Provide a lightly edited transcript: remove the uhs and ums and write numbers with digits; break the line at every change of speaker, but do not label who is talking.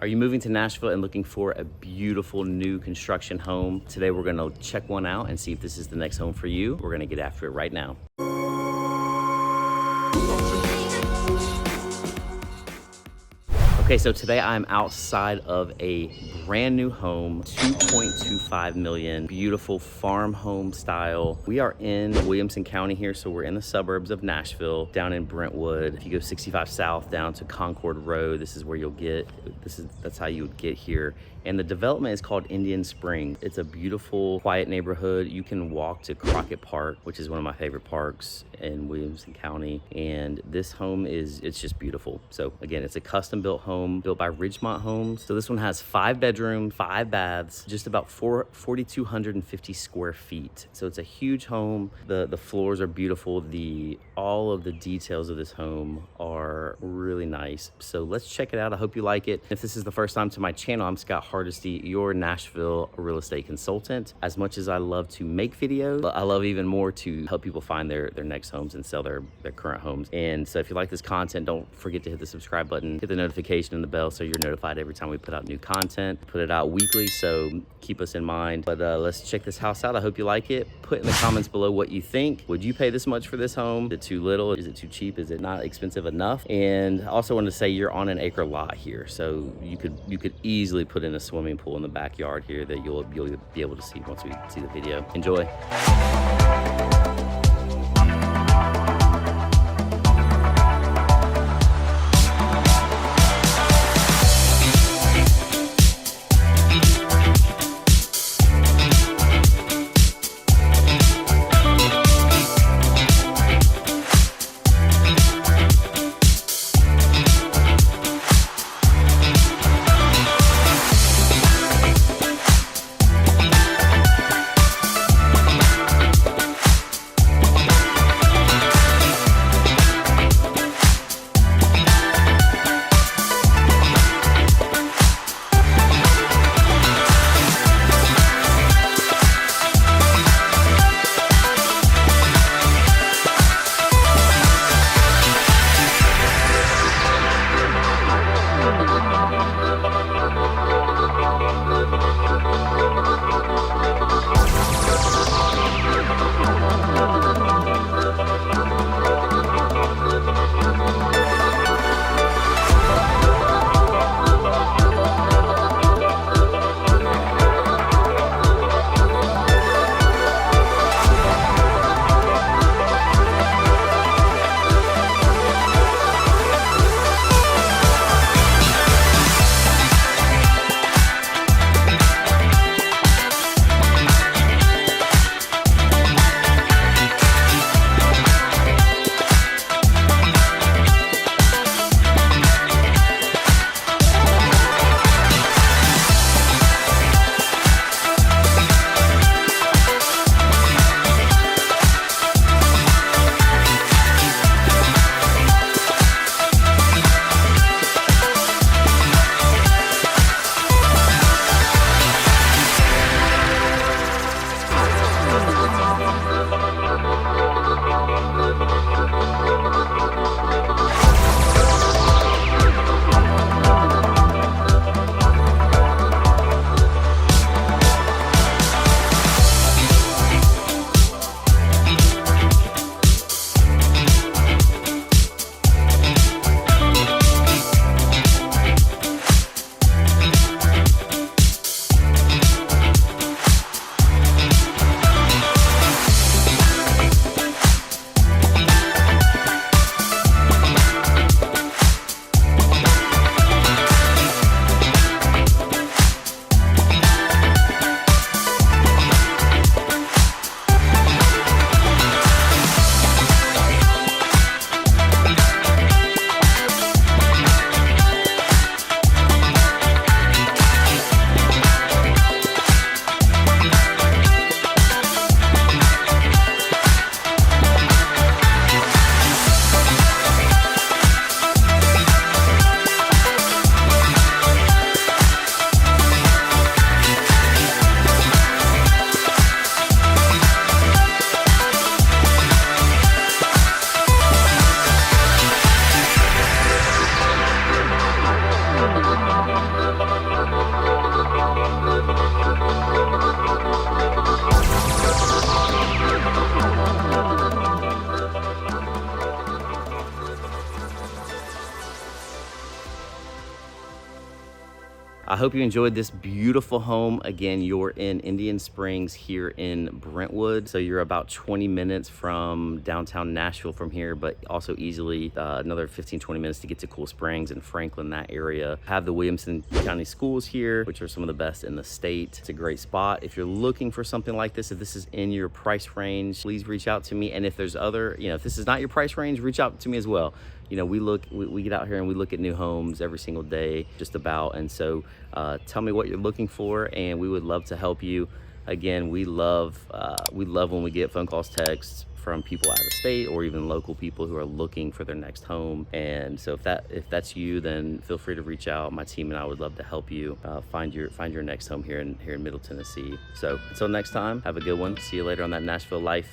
Are you moving to Nashville and looking for a beautiful new construction home? Today we're gonna check one out and see if this is the next home for you. We're gonna get after it right now. Okay, so today I'm outside of a brand new home, 2.25 million, beautiful farm home style. We are in Williamson County here, so we're in the suburbs of Nashville, down in Brentwood. If you go 65 South down to Concord Road, this is where you'll get, that's how you would get here. And the development is called Indian Spring. It's a beautiful, quiet neighborhood. You can walk to Crockett Park, which is one of my favorite parks in Williamson County. And this home it's just beautiful. So again, it's a custom built home built by Ridgemont Homes. So this one has 5 bedrooms, 5 baths, just about 4,250 square feet. So it's a huge home. The floors are beautiful. All of the details of this home are really nice. So let's check it out. I hope you like it. If this is the first time to my channel, I'm Scott Hardesty, your Nashville real estate consultant. As much as I love to make videos, I love even more to help people find their next homes and sell their current homes. And so if you like this content, don't forget to hit the subscribe button, hit the notification and the bell so you're notified every time we put out new content. Put it out weekly, so keep us in mind. But let's check this house out. I hope you like it. Put in the comments below what you think. Would you pay this much for this home? Is it too little? Is it too cheap? Is it not expensive enough? And I also wanted to say you're on an acre lot here, so you could easily put in a swimming pool in the backyard here that you'll be able to see once we see the video. Enjoy. I hope you enjoyed this beautiful home. Again, you're in Indian Springs here in Brentwood. So you're about 20 minutes from downtown Nashville from here, but also easily another 15-20 minutes to get to Cool Springs and Franklin, that area. Have the Williamson County schools here, which are some of the best in the state. It's a great spot. If you're looking for something like this, if this is in your price range, please reach out to me. And if there's other, if this is not your price range, reach out to me as well. We get out here and we look at new homes every single day, just about. And so tell me what you're looking for, and we would love to help you. Again, we love when we get phone calls, texts from people out of state or even local people who are looking for their next home. And so if that's you, then feel free to reach out. My team and I would love to help you find your next home here in Middle Tennessee. So until next time, have a good one. See you later on that Nashville Life.